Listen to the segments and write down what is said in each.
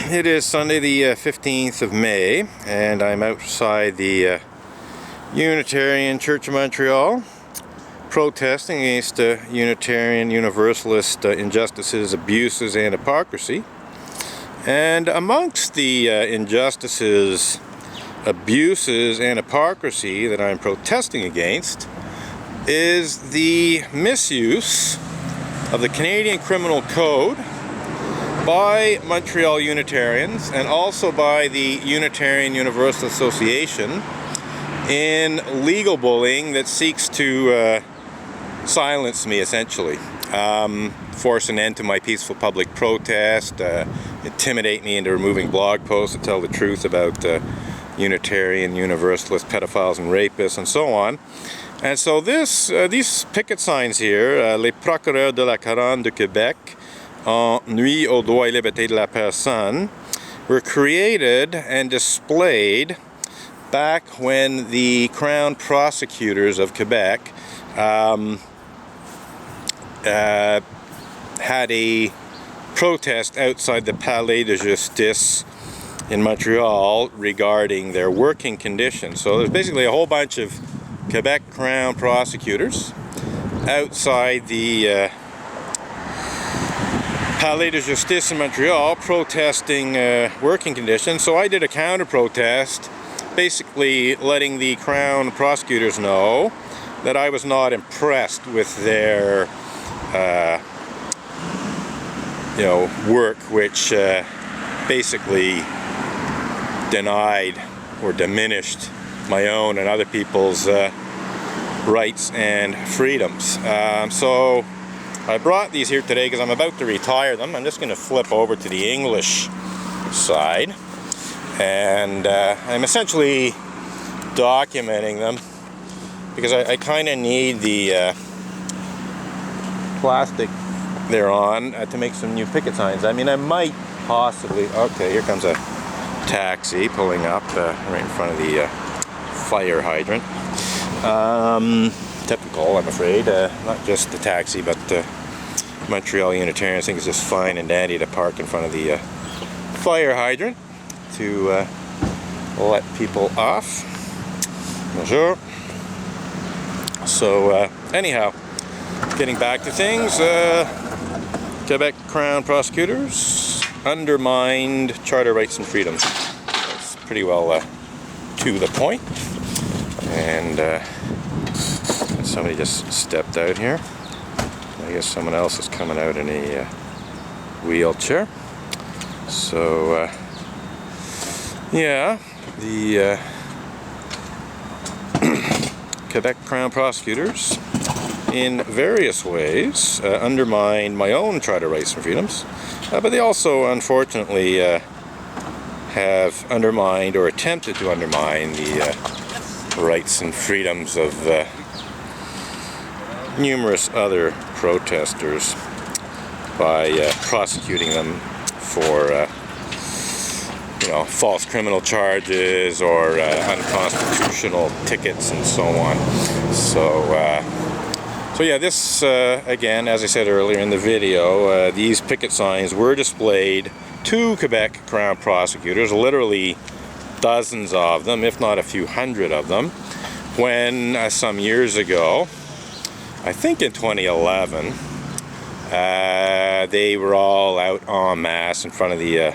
It is Sunday the 15th of May, and I'm outside the Unitarian Church of Montreal protesting against Unitarian Universalist injustices, abuses, and hypocrisy. And amongst the injustices, abuses, and hypocrisy that I'm protesting against is the misuse of the Canadian Criminal Code by Montreal Unitarians and also by the Unitarian Universalist Association in legal bullying that seeks to silence me, essentially. Force an end to my peaceful public protest, intimidate me into removing blog posts that tell the truth about Unitarian Universalist pedophiles and rapists and so on. And so these picket signs here, les procureurs de la Couronne de Québec en nuit aux droits et libertés de la personne, were created and displayed back when the Crown prosecutors of Quebec had a protest outside the Palais de Justice in Montreal regarding their working conditions. So there's basically a whole bunch of Quebec Crown prosecutors outside the Palais de Justice in Montreal protesting working conditions. So I did a counter-protest, basically letting the Crown prosecutors know that I was not impressed with their work, which basically denied or diminished my own and other people's rights and freedoms. So I brought these here today because I'm about to retire them. I'm just going to flip over to the English side, and I'm essentially documenting them because I kind of need the plastic they're on to make some new picket signs. I mean, I might possibly... Okay, here comes a taxi pulling up right in front of the fire hydrant. Typical, I'm afraid. Not just the taxi, but Montreal Unitarians think it's just fine and dandy to park in front of the fire hydrant to let people off. Bonjour. So, anyhow, getting back to things, Quebec Crown prosecutors undermined charter rights and freedoms. That's pretty well to the point. And somebody just stepped out here. I guess someone else is coming out in a wheelchair. So, yeah, the Quebec Crown prosecutors in various ways undermined my own charter rights and freedoms, but they also, unfortunately, have undermined or attempted to undermine the rights and freedoms of numerous other protesters by prosecuting them for false criminal charges or unconstitutional tickets and so on. So yeah, this again, as I said earlier in the video, these picket signs were displayed to Quebec Crown prosecutors, literally dozens of them, if not a few hundred of them, when some years ago, I think in 2011, they were all out en masse in front of the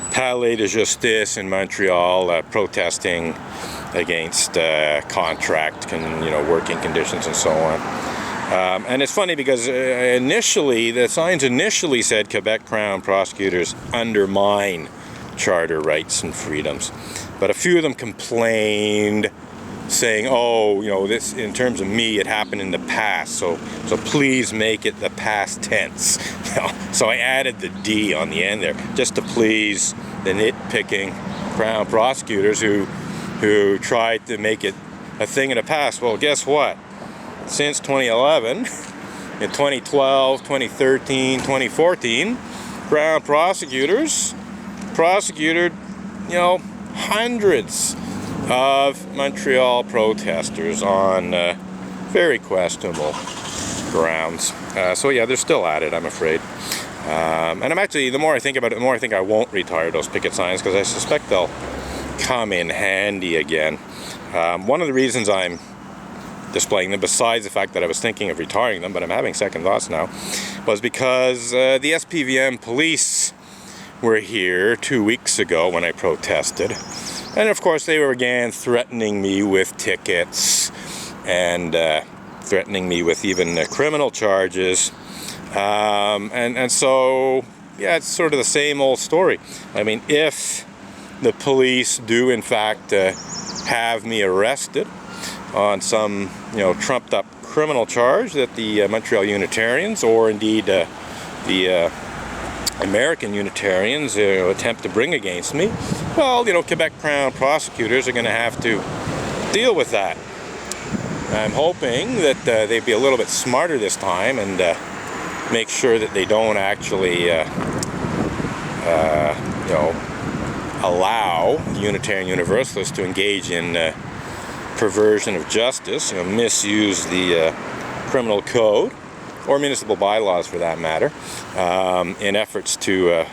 Palais de Justice in Montreal, protesting against contract and working conditions and so on. And it's funny because the signs initially said Quebec Crown prosecutors undermine charter rights and freedoms, but a few of them complained, saying, this, in terms of me, it happened in the past, so please make it the past tense. So I added the D on the end there, just to please the nitpicking Crown prosecutors who tried to make it a thing in the past. Well, guess what? Since 2011, in 2012, 2013, 2014, Crown prosecutors prosecuted, hundreds of Montreal protesters on very questionable grounds. So yeah, they're still at it, I'm afraid. And I'm actually, the more I think about it, the more I think I won't retire those picket signs, because I suspect they'll come in handy again. One of the reasons I'm displaying them, besides the fact that I was thinking of retiring them, but I'm having second thoughts now, was because the SPVM police were here 2 weeks ago when I protested. And of course they were again threatening me with tickets and threatening me with even criminal charges. And so, yeah, it's sort of the same old story. I mean, if the police do in fact have me arrested on some, trumped up criminal charge that the Montreal Unitarians, or indeed the American Unitarians attempt to bring against me, well, Quebec Crown prosecutors are going to have to deal with that. I'm hoping that they'd be a little bit smarter this time and make sure that they don't actually, allow Unitarian Universalists to engage in perversion of justice, misuse the criminal code, or municipal bylaws for that matter, in efforts to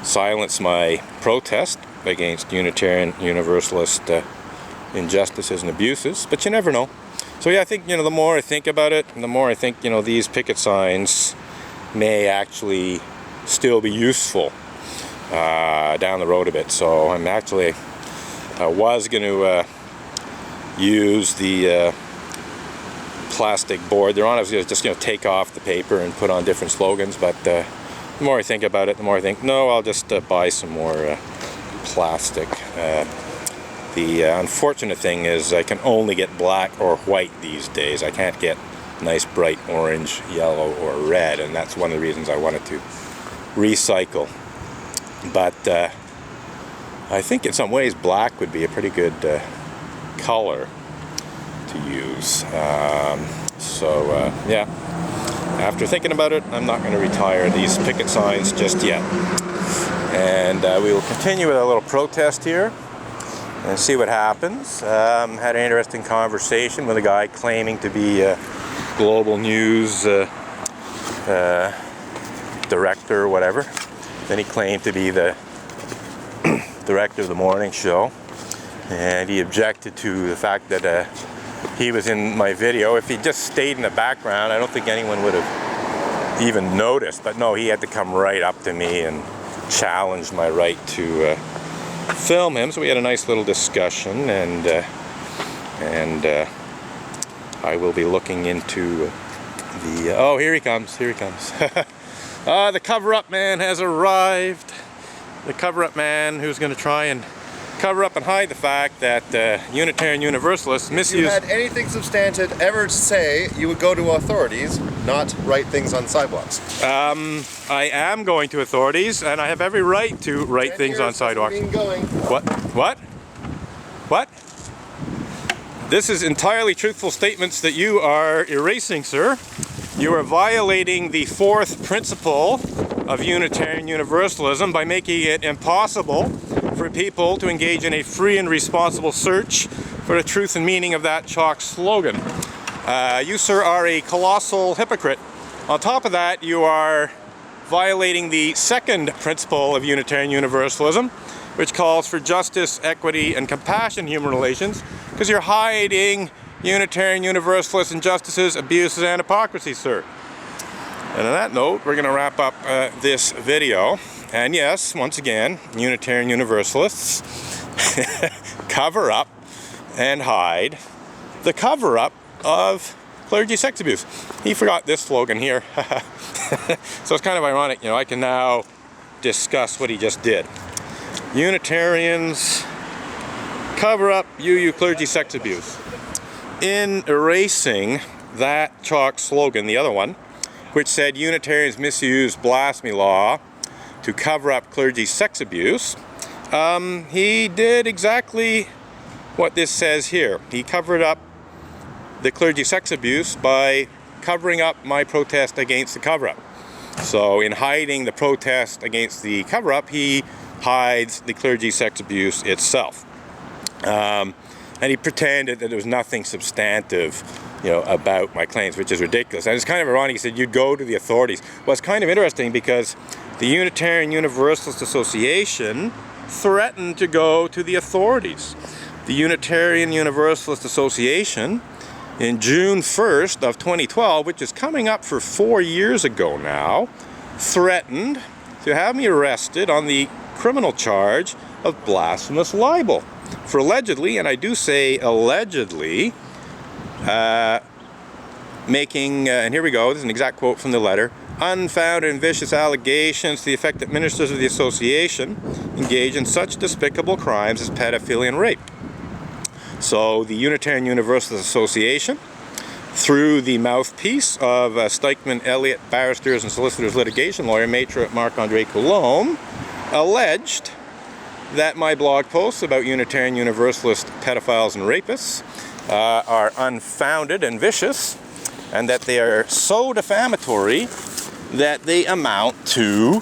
silence my protest against Unitarian Universalist injustices and abuses. But you never know. So yeah, I think, the more I think about it, the more I think, these picket signs may actually still be useful down the road a bit. So I'm actually, I was going to use the plastic board they're on. I was going to just take off the paper and put on different slogans, but the more I think about it, the more I think, no, I'll just buy some more plastic. The unfortunate thing is I can only get black or white these days. I can't get nice bright orange, yellow, or red, and that's one of the reasons I wanted to recycle. But I think in some ways black would be a pretty good color to use. Yeah, after thinking about it, I'm not going to retire these picket signs just yet. And we will continue with a little protest here and see what happens. Had an interesting conversation with a guy claiming to be a global news director or whatever. Then he claimed to be the director of the morning show, and he objected to the fact that he was in my video. If he just stayed in the background, I don't think anyone would have even noticed. But no, he had to come right up to me and challenge my right to film him. So we had a nice little discussion, and I will be looking into the... oh, here he comes, here he comes. The cover-up man has arrived. The cover-up man who's going to try and cover up and hide the fact that Unitarian Universalists misuse... If you had anything substantive ever to say, you would go to authorities, not write things on sidewalks. I am going to authorities, and I have every right to write things on sidewalks. What? What? What? This is entirely truthful statements that you are erasing, sir. You are violating the fourth principle of Unitarian Universalism by making it impossible for people to engage in a free and responsible search for the truth and meaning of that chalk slogan. You, sir, are a colossal hypocrite. On top of that, you are violating the second principle of Unitarian Universalism, which calls for justice, equity, and compassion in human relations, because you're hiding Unitarian Universalist injustices, abuses, and hypocrisy, sir. And on that note, we're going to wrap up this video. And yes, once again, Unitarian Universalists cover up and hide the cover-up of clergy sex abuse. He forgot this slogan here. So it's kind of ironic, I can now discuss what he just did. Unitarians cover up UU clergy sex abuse. In erasing that chalk slogan, the other one, which said Unitarians misuse blasphemy law to cover up clergy sex abuse, he did exactly what this says here. He covered up the clergy sex abuse by covering up my protest against the cover-up. So in hiding the protest against the cover-up, he hides the clergy sex abuse itself. And he pretended that there was nothing substantive, about my claims, which is ridiculous. And it's kind of ironic. He said, you'd go to the authorities. Well, it's kind of interesting because the Unitarian Universalist Association threatened to go to the authorities. The Unitarian Universalist Association, in June 1st of 2012, which is coming up for 4 years ago now, threatened to have me arrested on the criminal charge of blasphemous libel for allegedly, and I do say allegedly, making, and here we go, this is an exact quote from the letter, unfounded and vicious allegations to the effect that ministers of the association engage in such despicable crimes as pedophilia and rape. So the Unitarian Universalist Association, through the mouthpiece of Stikeman Elliott Barristers and Solicitors Litigation Lawyer, Maitre Marc-Andre Coulombe, alleged that my blog posts about Unitarian Universalist pedophiles and rapists are unfounded and vicious, and that they are so defamatory that they amount to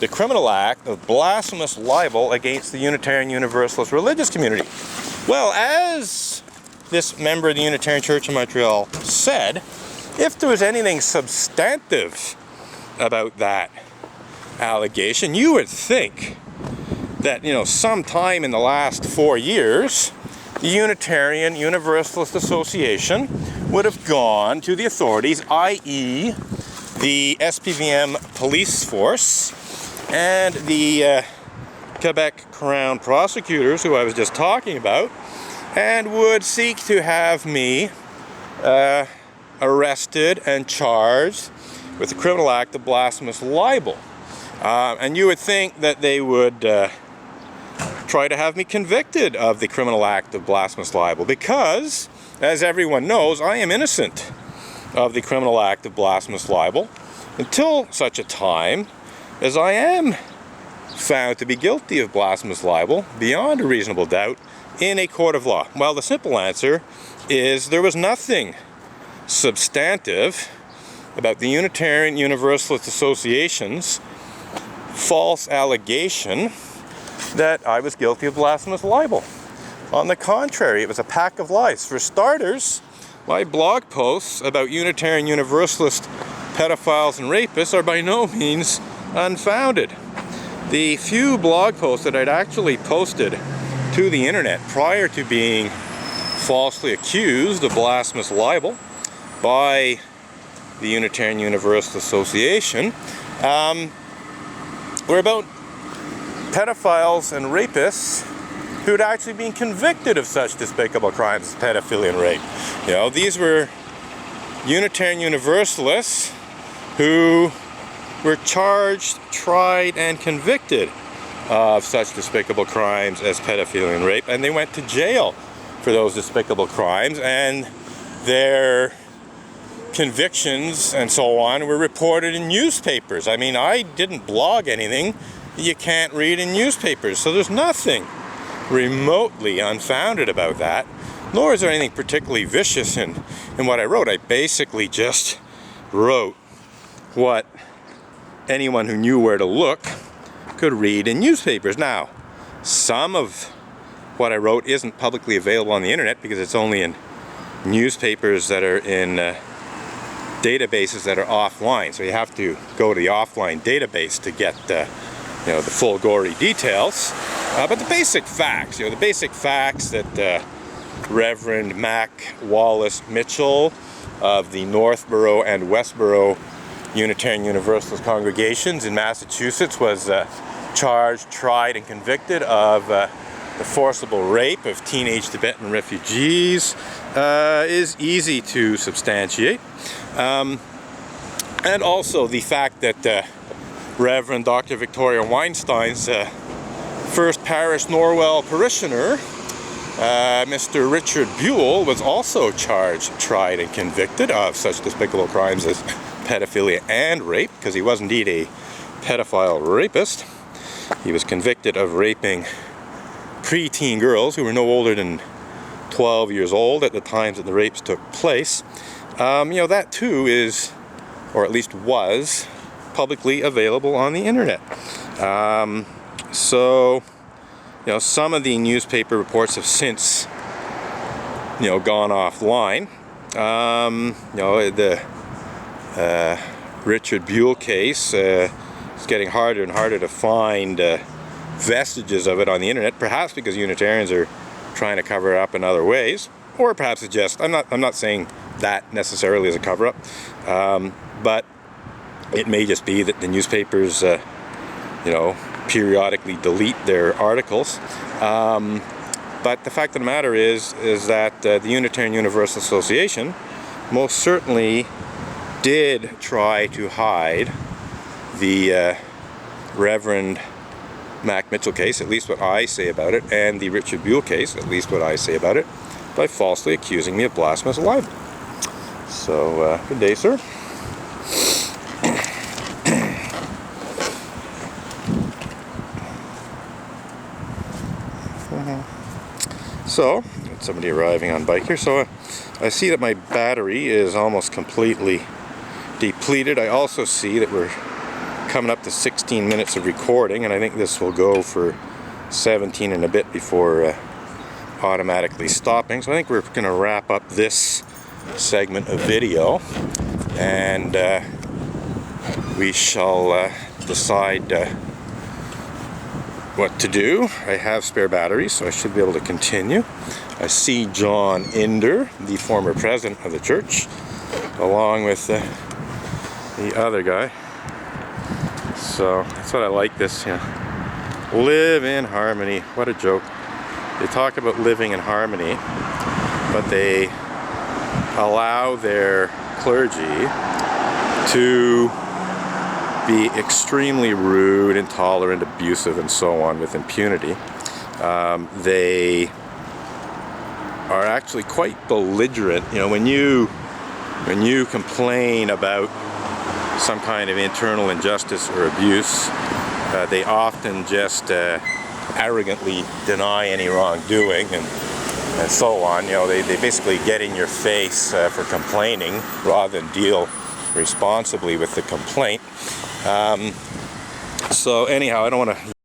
the criminal act of blasphemous libel against the Unitarian Universalist religious community. Well, as this member of the Unitarian Church of Montreal said, if there was anything substantive about that allegation, you would think that, sometime in the last 4 years, the Unitarian Universalist Association would have gone to the authorities, i.e. the SPVM police force and the Quebec Crown prosecutors, who I was just talking about, and would seek to have me arrested and charged with the criminal act of blasphemous libel. And you would think that they would try to have me convicted of the criminal act of blasphemous libel, because, as everyone knows, I am innocent of the criminal act of blasphemous libel until such a time as I am found to be guilty of blasphemous libel beyond a reasonable doubt in a court of law. Well, the simple answer is there was nothing substantive about the Unitarian Universalist Association's false allegation that I was guilty of blasphemous libel. On the contrary, it was a pack of lies. For starters, my blog posts about Unitarian Universalist pedophiles and rapists are by no means unfounded. The few blog posts that I'd actually posted to the internet prior to being falsely accused of blasphemous libel by the Unitarian Universalist Association were about pedophiles and rapists who'd actually been convicted of such despicable crimes as pedophilia and rape. These were Unitarian Universalists who were charged, tried, and convicted of such despicable crimes as pedophilia and rape, and they went to jail for those despicable crimes, and their convictions and so on were reported in newspapers. I mean, I didn't blog anything you can't read in newspapers, so there's nothing remotely unfounded about that, nor is there anything particularly vicious in what I wrote. I basically just wrote what anyone who knew where to look could read in newspapers. Now, some of what I wrote isn't publicly available on the internet because it's only in newspapers that are in databases that are offline, so you have to go to the offline database to get the full gory details. But the basic facts, that Reverend Mac Wallace Mitchell of the Northborough and Westborough Unitarian Universalist congregations in Massachusetts was charged, tried, and convicted of the forcible rape of teenage Tibetan refugees is easy to substantiate. And also the fact that Reverend Dr. Victoria Weinstein's first parish Norwell parishioner, Mr. Richard Buell, was also charged, tried, and convicted of such despicable crimes as pedophilia and rape, because he was indeed a pedophile rapist. He was convicted of raping preteen girls who were no older than 12 years old at the times that the rapes took place. That too is, or at least was, publicly available on the internet. So some of the newspaper reports have since, gone offline. The Richard Buell case it's getting harder and harder to find vestiges of it on the internet, perhaps because Unitarians are trying to cover it up in other ways, or perhaps it's just, I'm not saying that necessarily as a cover-up, but it may just be that the newspapers periodically delete their articles. But the fact of the matter is that the Unitarian Universalist Association most certainly did try to hide the Reverend Mac Mitchell case, at least what I say about it, and the Richard Buell case, at least what I say about it, by falsely accusing me of blasphemous libel. So, good day, sir. So, somebody arriving on bike here. So, I see that my battery is almost completely depleted. I also see that we're coming up to 16 minutes of recording, and I think this will go for 17 and a bit before automatically stopping. So I think we're going to wrap up this segment of video, and we shall decide what to do. I have spare batteries, so I should be able to continue. I see John Inder, the former president of the church, along with the other guy. So that's what I like, this, live in harmony. What a joke. They talk about living in harmony, but they allow their clergy to be extremely rude, intolerant, abusive, and so on with impunity. They are actually quite belligerent. When you complain about some kind of internal injustice or abuse, they often just arrogantly deny any wrongdoing and so on. They basically get in your face for complaining rather than deal responsibly with the complaint. So anyhow, I don't want to